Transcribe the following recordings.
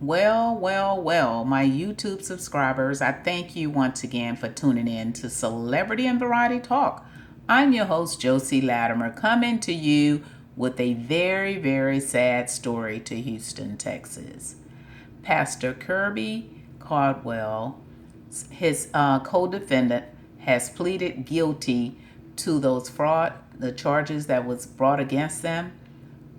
Well, my YouTube subscribers, I thank you once again for tuning in to Celebrity and Variety Talk. I'm your host, Josie Latimer, coming to you with a very, very sad story to Houston, Texas. Pastor Kirby Caldwell, his co-defendant, has pleaded guilty to the charges that was brought against them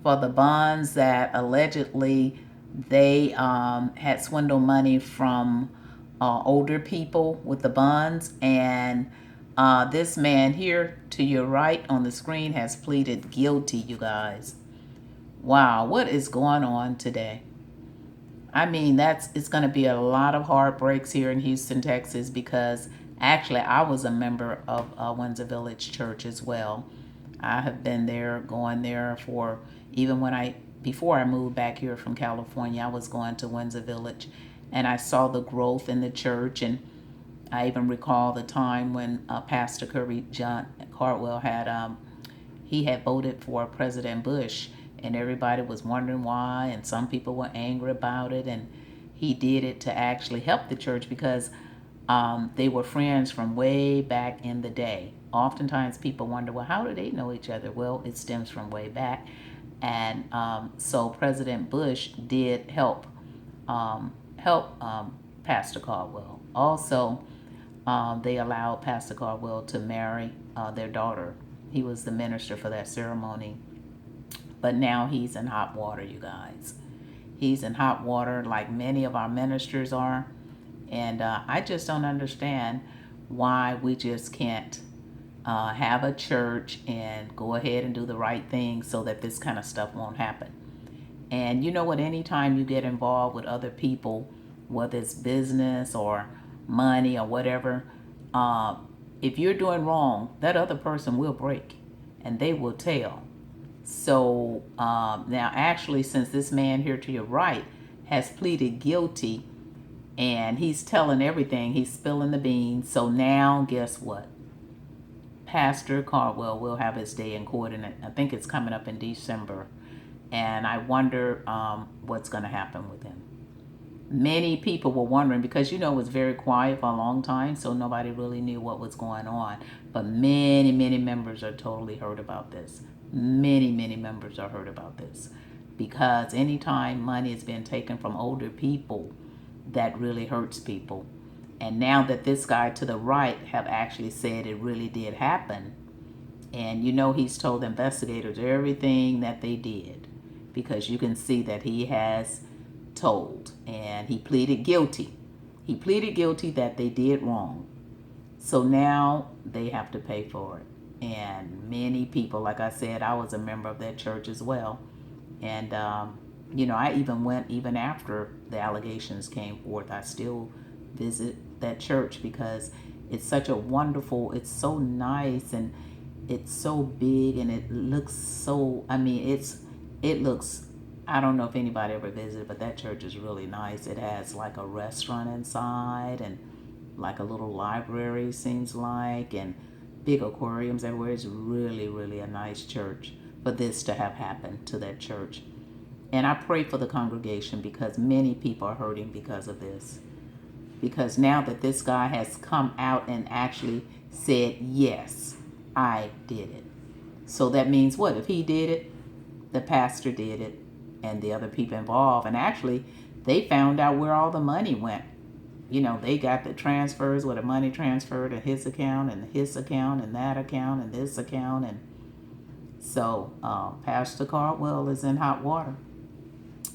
for the bonds that allegedly they had swindled money from older people with the bonds. And this man here to your right on the screen has pleaded guilty, you guys. Wow, what is going on today? I mean, it's going to be a lot of heartbreaks here in Houston, Texas, because actually I was a member of Windsor Village Church as well. I have been there, going there for even before I moved back here from California, I was going to Windsor Village, and I saw the growth in the church. And I even recall the time when Pastor Kirbyjon Caldwell he had voted for President Bush, and everybody was wondering why, and some people were angry about it. And he did it to actually help the church because they were friends from way back in the day. Oftentimes people wonder, well, how do they know each other? Well, it stems from way back. And so President Bush did help Pastor Caldwell. Also, they allowed Pastor Caldwell to marry their daughter. He was the minister for that ceremony. But now he's in hot water, you guys. He's in hot water like many of our ministers are. And I just don't understand why we just can't have a church and go ahead and do the right thing so that this kind of stuff won't happen. And you know what? Anytime you get involved with other people, whether it's business or money or whatever, if you're doing wrong, that other person will break and they will tell. So now actually, since this man here to your right has pleaded guilty and he's telling everything, he's spilling the beans. So now guess what? Pastor Caldwell will have his day in court, and I think it's coming up in December. And I wonder what's going to happen with him. Many people were wondering because, it was very quiet for a long time, so nobody really knew what was going on. But many, many members are totally hurt about this. Many, many members are hurt about this because anytime money is being taken from older people, that really hurts people. And now that this guy to the right have actually said it really did happen, and he's told investigators everything that they did, because you can see that he has told, and he pleaded guilty. He pleaded guilty that they did wrong. So now they have to pay for it. And many people, like I said, I was a member of that church as well. And, I even went, even after the allegations came forth, I still visit that church because it's such a wonderful, it's so nice, and it's so big, and it looks so, it looks, I don't know if anybody ever visited, but that church is really nice. It has like a restaurant inside and like a little library, seems like, and big aquariums everywhere. It's really, really a nice church for this to have happened to that church. And I pray for the congregation because many people are hurting because of this. Because now that this guy has come out and actually said, yes, I did it. So that means what? If he did it, the pastor did it, and the other people involved. And actually, they found out where all the money went. They got the transfers where the money transferred to his account and his account and that account and this account. And so Pastor Caldwell is in hot water.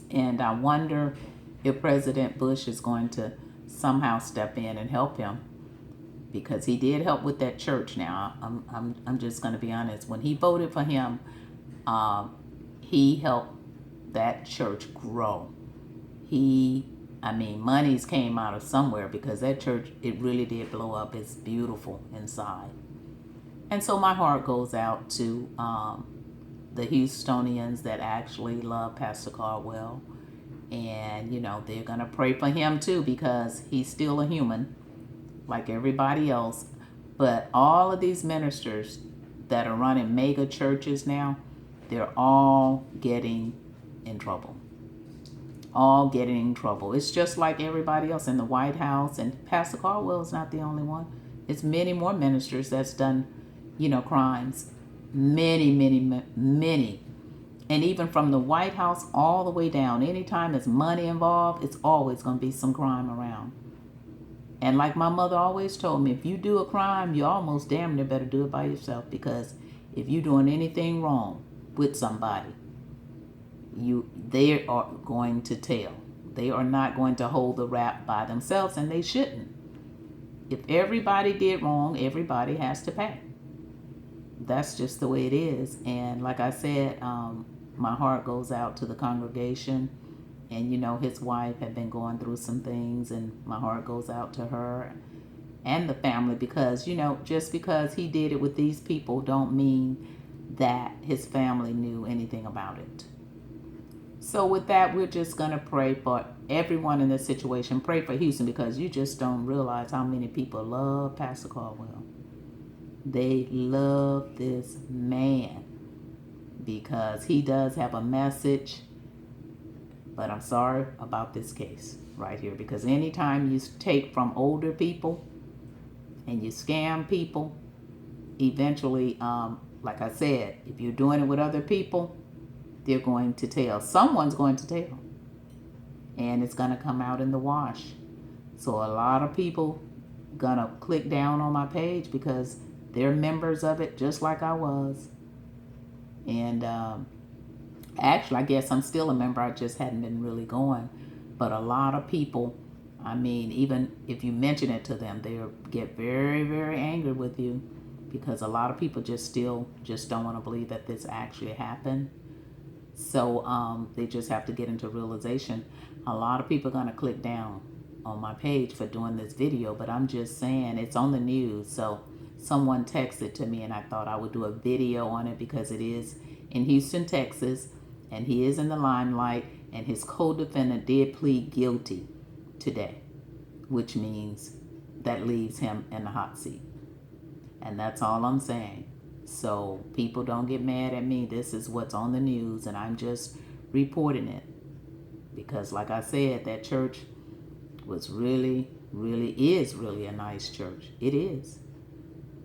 And I wonder if President Bush is going to somehow step in and help him, because he did help with that church. Now I'm just going to be honest. When he voted for him, he helped that church grow. Monies came out of somewhere because that church, it really did blow up. It's beautiful inside. And so my heart goes out to the Houstonians that actually love Pastor Caldwell. And, they're going to pray for him too, because he's still a human like everybody else. But all of these ministers that are running mega churches now, they're all getting in trouble. all getting in trouble. It's just like everybody else in the White House, and Pastor Caldwell is not the only one. It's many more ministers that's done, crimes. Many, many, many. And even from the White House all the way down, anytime there's money involved, it's always going to be some crime around. And like my mother always told me, if you do a crime, you almost damn near better do it by yourself, because if you're doing anything wrong with somebody, they are going to tell. They are not going to hold the rap by themselves, and they shouldn't. If everybody did wrong, everybody has to pay. That's just the way it is. And like I said, my heart goes out to the congregation. And his wife had been going through some things, and my heart goes out to her and the family, because just because he did it with these people don't mean that his family knew anything about it. So with that, we're just going to pray for everyone in this situation. Pray for Houston, because you just don't realize how many people love Pastor Caldwell. They love this man because he does have a message. But I'm sorry about this case right here, because anytime you take from older people and you scam people, eventually, like I said, if you're doing it with other people, they're going to tell. Someone's going to tell. And it's going to come out in the wash. So a lot of people going to click down on my page because they're members of it, just like I was. And actually, I guess I'm still a member. I just hadn't been really going. But a lot of people, even if you mention it to them, they'll get very, very angry with you, because a lot of people just don't want to believe that this actually happened. So they just have to get into realization. A lot of people are going to click down on my page for doing this video, but I'm just saying it's on the news. So someone texted to me, and I thought I would do a video on it because it is in Houston, Texas, and he is in the limelight, and his co-defendant did plead guilty today, which means that leaves him in the hot seat. And that's all I'm saying. So people don't get mad at me. This is what's on the news, and I'm just reporting it. Because like I said, that church was really is really a nice church. It is.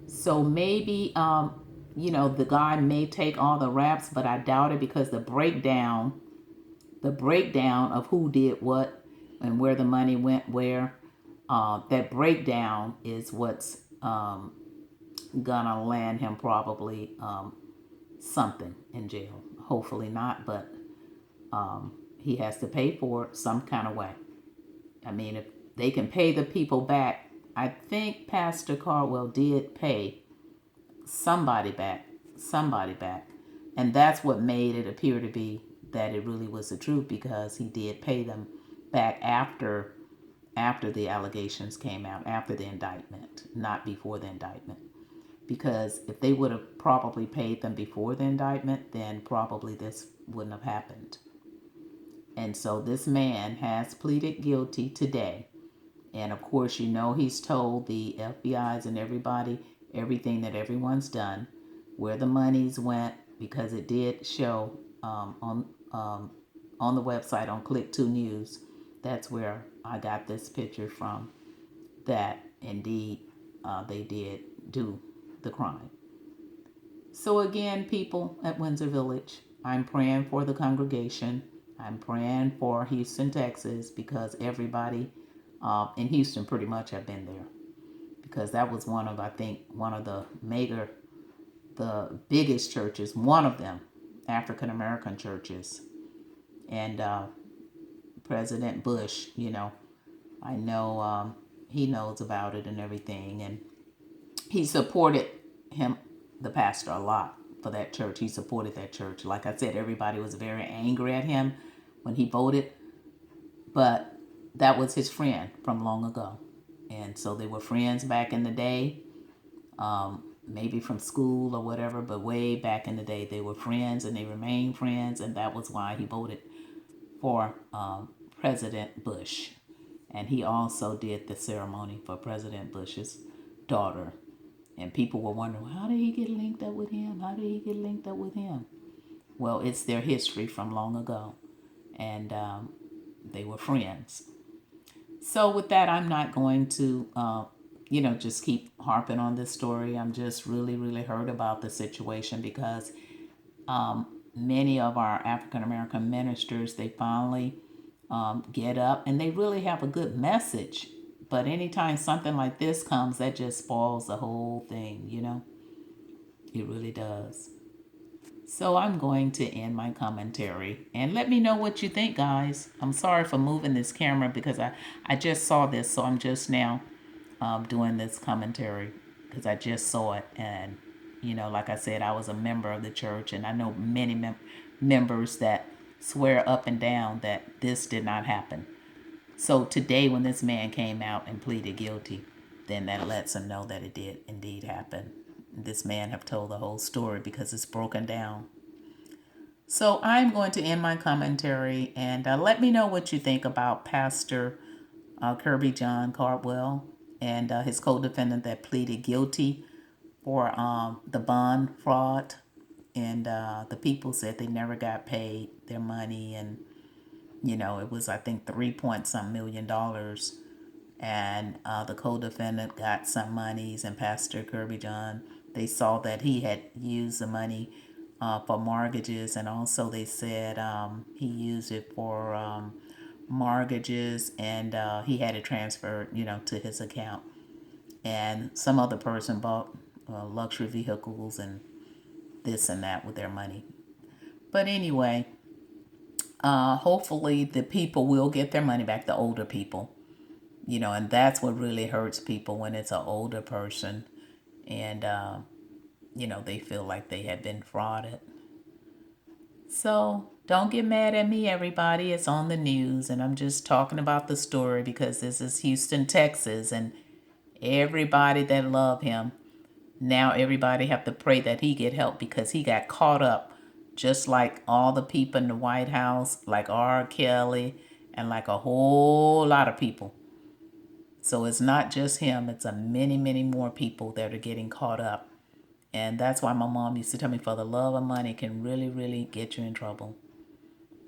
So maybe, the guy may take all the raps, but I doubt it, because the breakdown of who did what and where the money went where, that breakdown is what's gonna land him probably something in jail. Hopefully not, but he has to pay for it some kind of way. If they can pay the people back, I think Pastor Caldwell did pay somebody back, and that's what made it appear to be that it really was the truth, because he did pay them back after the allegations came out, after the indictment, not before the indictment. Because if they would have probably paid them before the indictment, then probably this wouldn't have happened. And so this man has pleaded guilty today. And of course, he's told the FBI's and everybody everything that everyone's done, where the monies went, because it did show on the website on Click 2 News. That's where I got this picture from, that indeed they did do the crime. So again, people at Windsor Village, I'm praying for the congregation. I'm praying for Houston, Texas, because everybody in Houston pretty much have been there. Because that was one of the biggest churches, one of them, African American churches. And President Bush, I know he knows about it and everything. And he supported him, the pastor, a lot for that church. He supported that church. Like I said, everybody was very angry at him when he voted, but that was his friend from long ago. And so they were friends back in the day, maybe from school or whatever, but way back in the day they were friends, and they remained friends, and that was why he voted for President Bush. And he also did the ceremony for President Bush's daughter. And people were wondering, how did he get linked up with him? How did he get linked up with him? Well, it's their history from long ago. And They were friends. So with that, I'm not going to, just keep harping on this story. I'm just really, really hurt about the situation because many of our African American ministers, they finally get up and they really have a good message. But anytime something like this comes, that just spoils the whole thing. It really does. So I'm going to end my commentary and let me know what you think, guys. I'm sorry for moving this camera because I just saw this, so I'm just now doing this commentary because I just saw it. And, like I said, I was a member of the church, and I know many members that swear up and down that this did not happen. So today, when this man came out and pleaded guilty, then that lets him know that it did indeed happen. This man have told the whole story because it's broken down. So I'm going to end my commentary and let me know what you think about Pastor Kirbyjon Caldwell and his co-defendant that pleaded guilty for the bond fraud. And the people said they never got paid their money, and it was, I think, 3 point some $million. And the co-defendant got some monies, and Pastor Kirbyjon, they saw that he had used the money for mortgages, and also they said he used it for mortgages, and he had it transferred, to his account. And some other person bought luxury vehicles and this and that with their money. But anyway, hopefully the people will get their money back, the older people. And that's what really hurts people, when it's an older person and, they feel like they have been frauded. So don't get mad at me, everybody. It's on the news, and I'm just talking about the story because this is Houston, Texas, and everybody that love him, now everybody have to pray that he get help because he got caught up just like all the people in the White House, like R. Kelly, and like a whole lot of people. So it's not just him, it's a many, many more people that are getting caught up. And that's why my mom used to tell me, for the love of money can really, really get you in trouble.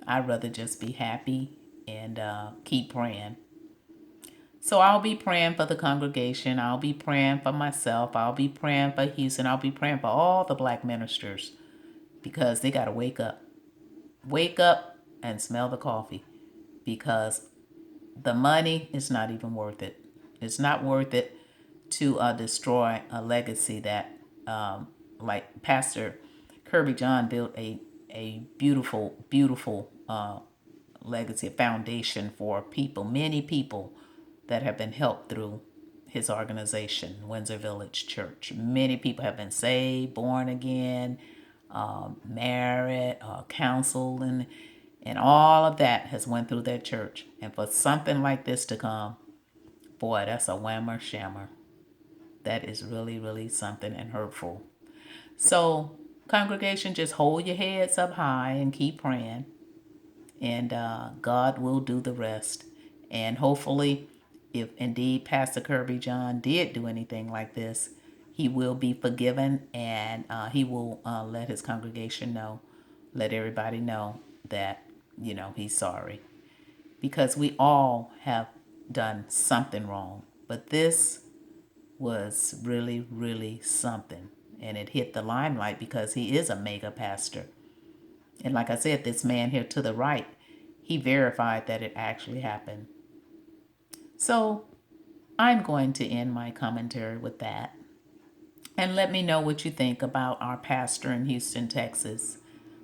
I'd rather just be happy and keep praying. So I'll be praying for the congregation. I'll be praying for myself. I'll be praying for Houston. I'll be praying for all the black ministers because they got to wake up. Wake up and smell the coffee, because the money is not even worth it. It's not worth it to destroy a legacy that, like Pastor Kirbyjon built a beautiful, beautiful legacy, a foundation for people, many people that have been helped through his organization, Windsor Village Church. Many people have been saved, born again, married, counseled, and all of that has went through that church. And for something like this to come, boy, that's a whammer shammer. That is really, really something and hurtful. So, congregation, just hold your heads up high and keep praying, and God will do the rest. And hopefully, if indeed Pastor Kirbyjon did do anything like this, he will be forgiven, and he will let his congregation know, let everybody know that, he's sorry. Because we all have done something wrong. But this was really, really something. And it hit the limelight because he is a mega pastor. And like I said, this man here to the right, he verified that it actually happened. So I'm going to end my commentary with that. And let me know what you think about our pastor in Houston, Texas.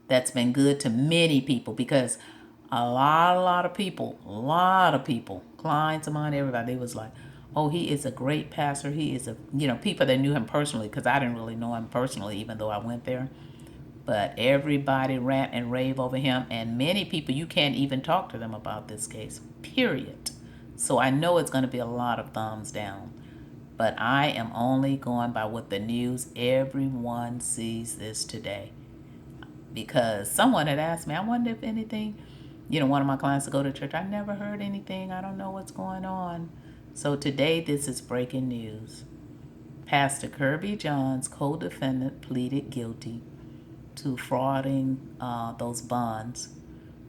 That's been good to many people, because a lot of people, clients of mine, everybody, they was like, oh, he is a great pastor. He is people that knew him personally, because I didn't really know him personally, even though I went there. But everybody rant and rave over him, and many people, you can't even talk to them about this case, period. So I know it's going to be a lot of thumbs down. But I am only going by what the news, everyone sees this today. Because someone had asked me, I wonder if anything, one of my clients to go to church, I never heard anything. I don't know what's going on. So today, this is breaking news. Pastor Kirbyjon's co-defendant pleaded guilty to frauding those bonds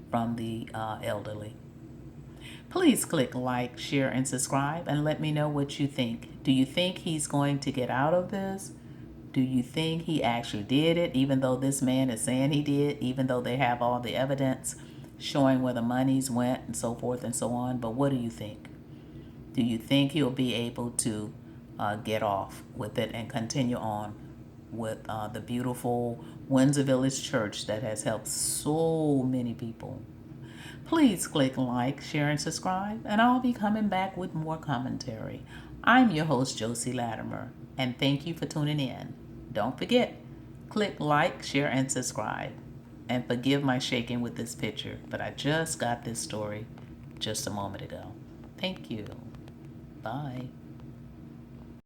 from the elderly. Please click like, share, and subscribe and let me know what you think. Do you think he's going to get out of this? Do you think he actually did it, even though this man is saying he did, even though they have all the evidence showing where the monies went and so forth and so on? But what do you think? Do you think he'll be able to get off with it and continue on with the beautiful Windsor Village Church that has helped so many people? Please click like, share, and subscribe, and I'll be coming back with more commentary. I'm your host, Josie Latimer, and thank you for tuning in. Don't forget, click like, share, and subscribe. And forgive my shaking with this picture, but I just got this story just a moment ago. Thank you. Bye.